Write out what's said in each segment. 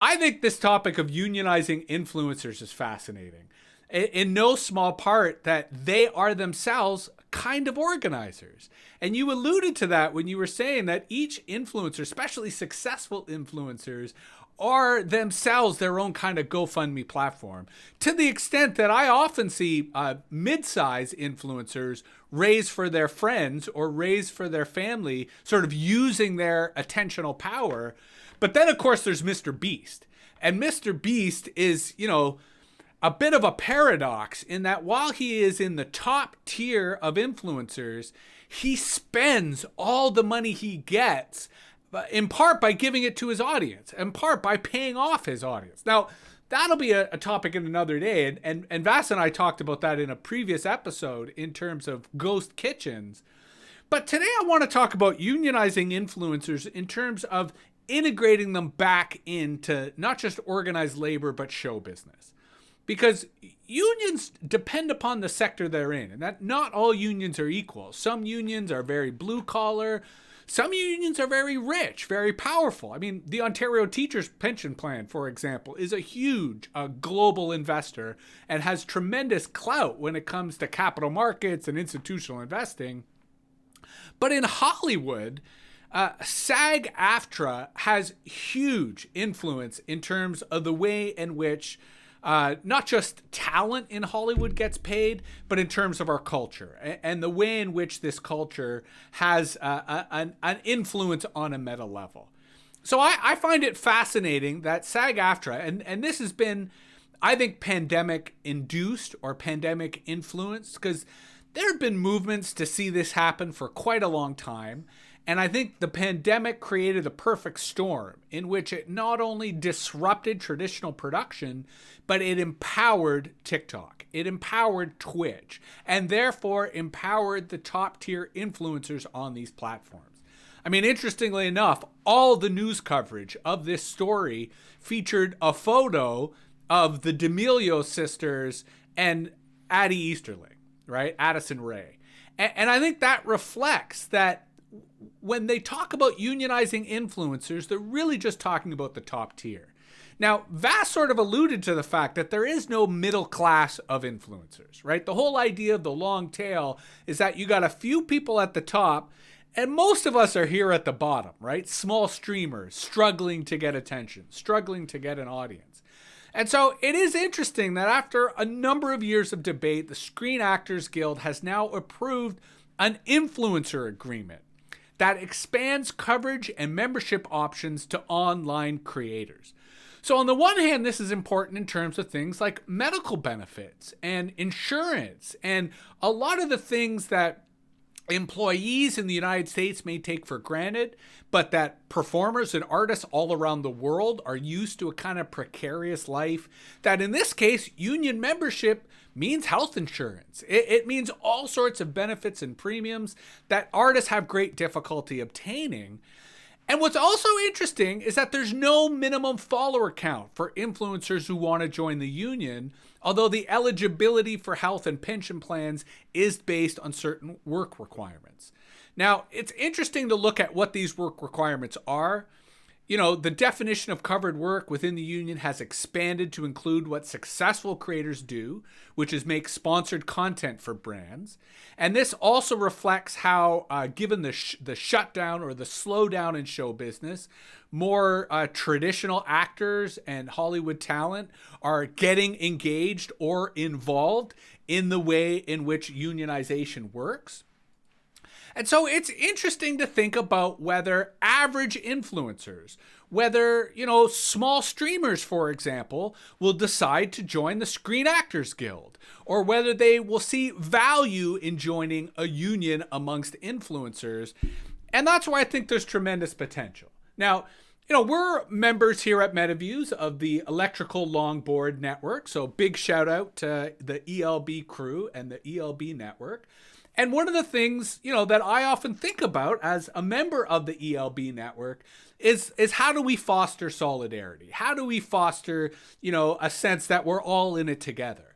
I think this topic of unionizing influencers is fascinating. In no small part that they are themselves kind of organizers. And you alluded to that when you were saying that each influencer, especially successful influencers, are themselves their own kind of GoFundMe platform. To the extent that I often see mid-size influencers raise for their friends or raise for their family, sort of using their attentional power. But then, of course, there's Mr. Beast. And Mr. Beast is, a bit of a paradox in that while he is in the top tier of influencers, he spends all the money he gets, in part by giving it to his audience, in part by paying off his audience. Now, that'll be a topic in another day. And Vass and I talked about that in a previous episode in terms of ghost kitchens. But today I want to talk about unionizing influencers in terms of integrating them back into not just organized labor, but show business. Because unions depend upon the sector they're in, and that not all unions are equal. Some unions are very blue collar. Some unions are very rich, very powerful. I mean, the Ontario Teachers Pension Plan, for example, is a huge global investor and has tremendous clout when it comes to capital markets and institutional investing. But in Hollywood, SAG-AFTRA has huge influence in terms of the way in which not just talent in Hollywood gets paid, but in terms of our culture and the way in which this culture has an influence on a meta level. So I find it fascinating that SAG-AFTRA, and this has been, I think, pandemic induced or pandemic influenced, because there have been movements to see this happen for quite a long time. And I think the pandemic created a perfect storm in which it not only disrupted traditional production, but it empowered TikTok. It empowered Twitch, and therefore empowered the top tier influencers on these platforms. I mean, interestingly enough, all the news coverage of this story featured a photo of the D'Amelio sisters and Addie Easterling, right? Addison Rae. And I think that reflects that when they talk about unionizing influencers, they're really just talking about the top tier. Now, Vass sort of alluded to the fact that there is no middle class of influencers, right? The whole idea of the long tail is that you got a few people at the top, and most of us are here at the bottom, right? Small streamers struggling to get attention, struggling to get an audience. And so it is interesting that after a number of years of debate, the Screen Actors Guild has now approved an influencer agreement that expands coverage and membership options to online creators. So on the one hand, this is important in terms of things like medical benefits and insurance and a lot of the things that employees in the United States may take for granted, but that performers and artists all around the world are used to a kind of precarious life, that in this case, union membership means health insurance. It means all sorts of benefits and premiums that artists have great difficulty obtaining. And what's also interesting is that there's no minimum follower count for influencers who want to join the union, although the eligibility for health and pension plans is based on certain work requirements. Now, it's interesting to look at what these work requirements are. The definition of covered work within the union has expanded to include what successful creators do, which is make sponsored content for brands. And this also reflects how, given the shutdown or the slowdown in show business, more traditional actors and Hollywood talent are getting engaged or involved in the way in which unionization works. And so it's interesting to think about whether average influencers, whether, small streamers, for example, will decide to join the Screen Actors Guild, or whether they will see value in joining a union amongst influencers. And that's why I think there's tremendous potential. Now, we're members here at MetaViews of the Electrical Longboard Network. So big shout out to the ELB crew and the ELB network. And one of the things, that I often think about as a member of the ELB network is how do we foster solidarity? How do we foster, a sense that we're all in it together?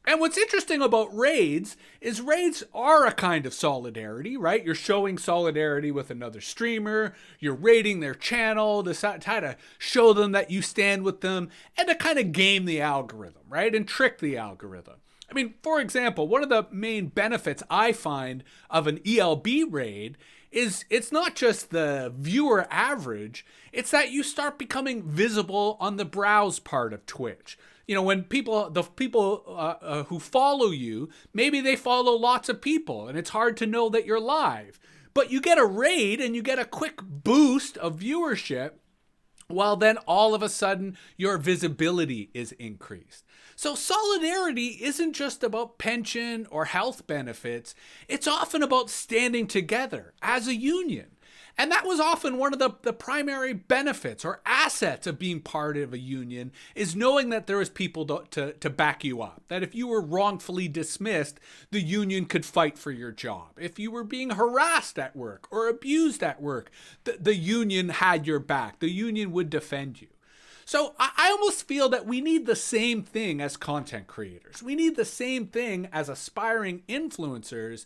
And what's interesting about raids is raids are a kind of solidarity, right? You're showing solidarity with another streamer, you're raiding their channel to try to show them that you stand with them and to kind of game the algorithm, right? And trick the algorithm. I mean, for example, one of the main benefits I find of an ELB raid is it's not just the viewer average, it's that you start becoming visible on the browse part of Twitch. You know, when the people who follow you, maybe they follow lots of people and it's hard to know that you're live. But you get a raid and you get a quick boost of viewership, well, then all of a sudden your visibility is increased. So solidarity isn't just about pension or health benefits. It's often about standing together as a union. And that was often one of the primary benefits or assets of being part of a union, is knowing that there was people to back you up. That if you were wrongfully dismissed, the union could fight for your job. If you were being harassed at work or abused at work, the union had your back. The union would defend you. So I almost feel that we need the same thing as content creators. We need the same thing as aspiring influencers.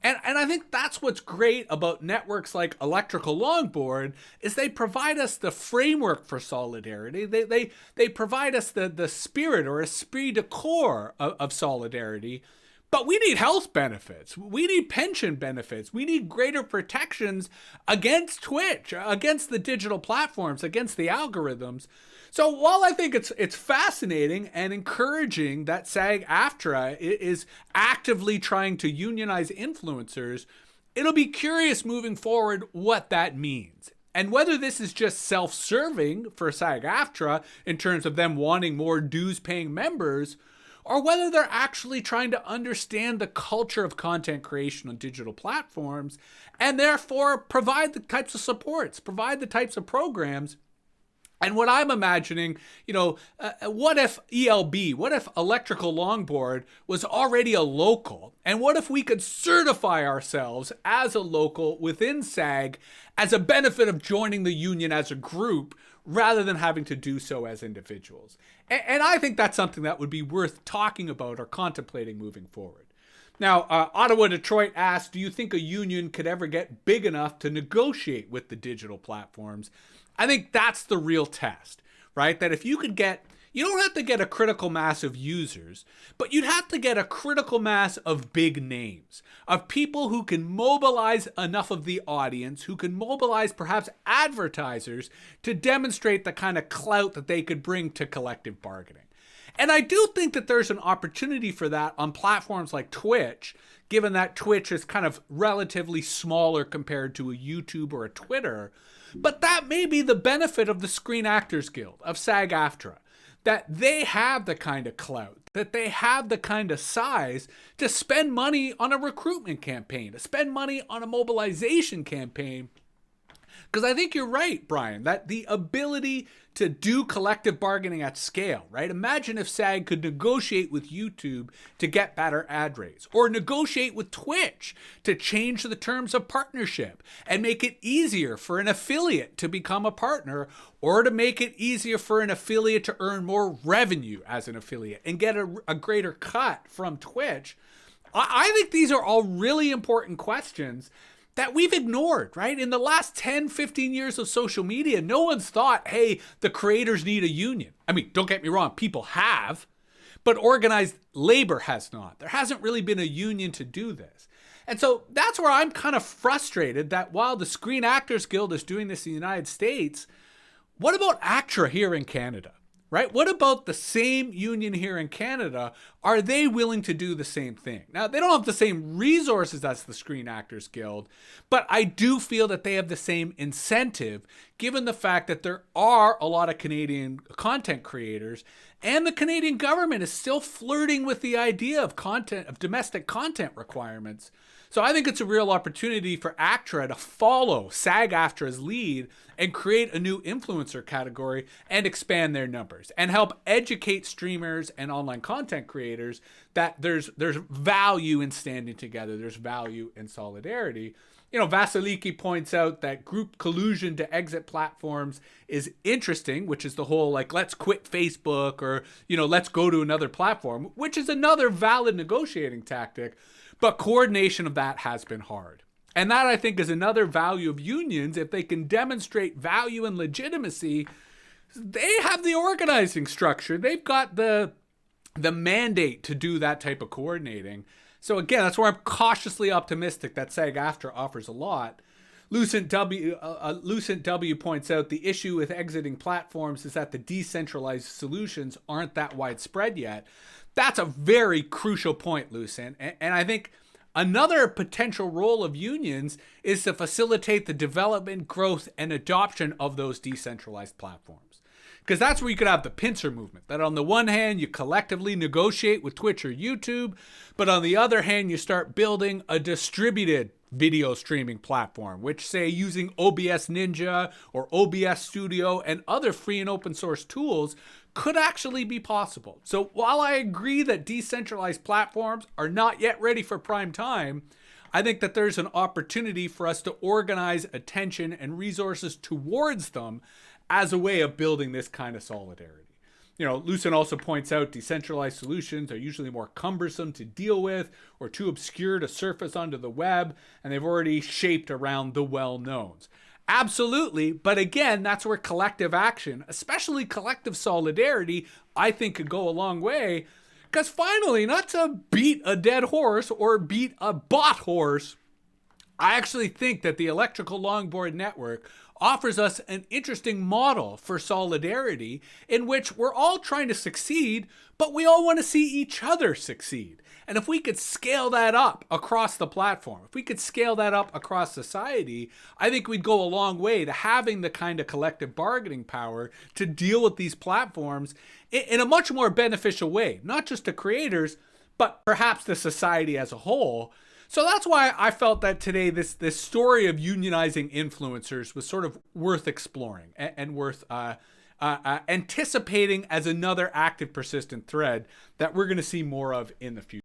And I think that's what's great about networks like Electrical Longboard, is they provide us the framework for solidarity. They provide us the spirit or esprit de corps of solidarity. But we need health benefits. We need pension benefits. We need greater protections against Twitch, against the digital platforms, against the algorithms. So while I think it's fascinating and encouraging that SAG-AFTRA is actively trying to unionize influencers, it'll be curious moving forward what that means. And whether this is just self-serving for SAG-AFTRA in terms of them wanting more dues-paying members, or whether they're actually trying to understand the culture of content creation on digital platforms and therefore provide the types of supports, provide the types of programs. And what I'm imagining, what if ELB, what if Electrical Longboard was already a local? And what if we could certify ourselves as a local within SAG as a benefit of joining the union as a group rather than having to do so as individuals? And I think that's something that would be worth talking about or contemplating moving forward. Now, Ottawa Detroit asked, do you think a union could ever get big enough to negotiate with the digital platforms? I think that's the real test, right? That if you don't have to get a critical mass of users, but you'd have to get a critical mass of big names, of people who can mobilize enough of the audience, who can mobilize perhaps advertisers to demonstrate the kind of clout that they could bring to collective bargaining. And I do think that there's an opportunity for that on platforms like Twitch, given that Twitch is kind of relatively smaller compared to a YouTube or a Twitter. But that may be the benefit of the Screen Actors Guild, of SAG-AFTRA, that they have the kind of clout, that they have the kind of size to spend money on a recruitment campaign, to spend money on a mobilization campaign. Because I think you're right, Brian, that the ability to do collective bargaining at scale, right? Imagine if SAG could negotiate with YouTube to get better ad rates, or negotiate with Twitch to change the terms of partnership and make it easier for an affiliate to become a partner, or to make it easier for an affiliate to earn more revenue as an affiliate and get a greater cut from Twitch. I think these are all really important questions that we've ignored, right? In the last 10, 15 years of social media, no one's thought, hey, the creators need a union. I mean, don't get me wrong, people have, but organized labor has not. There hasn't really been a union to do this. And so that's where I'm kind of frustrated that while the Screen Actors Guild is doing this in the United States, what about ACTRA here in Canada? Right? What about the same union here in Canada? Are they willing to do the same thing? Now, they don't have the same resources as the Screen Actors Guild, but I do feel that they have the same incentive, given the fact that there are a lot of Canadian content creators, and the Canadian government is still flirting with the idea of domestic content requirements. So I think it's a real opportunity for ACTRA to follow SAG-AFTRA's lead and create a new influencer category and expand their numbers and help educate streamers and online content creators that there's value in standing together. There's value in solidarity. Vasiliki points out that group collusion to exit platforms is interesting, which is the whole like, let's quit Facebook or, let's go to another platform, which is another valid negotiating tactic. But coordination of that has been hard. And that, I think, is another value of unions. If they can demonstrate value and legitimacy, they have the organizing structure. They've got the mandate to do that type of coordinating. So again, that's where I'm cautiously optimistic that SAG-AFTRA offers a lot. Lucent W points out the issue with exiting platforms is that the decentralized solutions aren't that widespread yet. That's a very crucial point, Lucent. And I think another potential role of unions is to facilitate the development, growth, and adoption of those decentralized platforms. Because that's where you could have the pincer movement. That on the one hand, you collectively negotiate with Twitch or YouTube, but on the other hand, you start building a distributed video streaming platform, which, say, using OBS Ninja or OBS Studio and other free and open source tools could actually be possible. So while I agree that decentralized platforms are not yet ready for prime time, I think that there's an opportunity for us to organize attention and resources towards them as a way of building this kind of solidarity. Lucent also points out decentralized solutions are usually more cumbersome to deal with or too obscure to surface onto the web, and they've already shaped around the well-knowns. Absolutely, but again, that's where collective action, especially collective solidarity, I think could go a long way. Because finally, not to beat a dead horse or beat a bot horse, I actually think that the electrical longboard network offers us an interesting model for solidarity in which we're all trying to succeed, but we all want to see each other succeed. And if we could scale that up across the platform, if we could scale that up across society, I think we'd go a long way to having the kind of collective bargaining power to deal with these platforms in a much more beneficial way, not just to creators, but perhaps the society as a whole. So that's why I felt that today this story of unionizing influencers was sort of worth exploring and worth anticipating as another active, persistent thread that we're going to see more of in the future.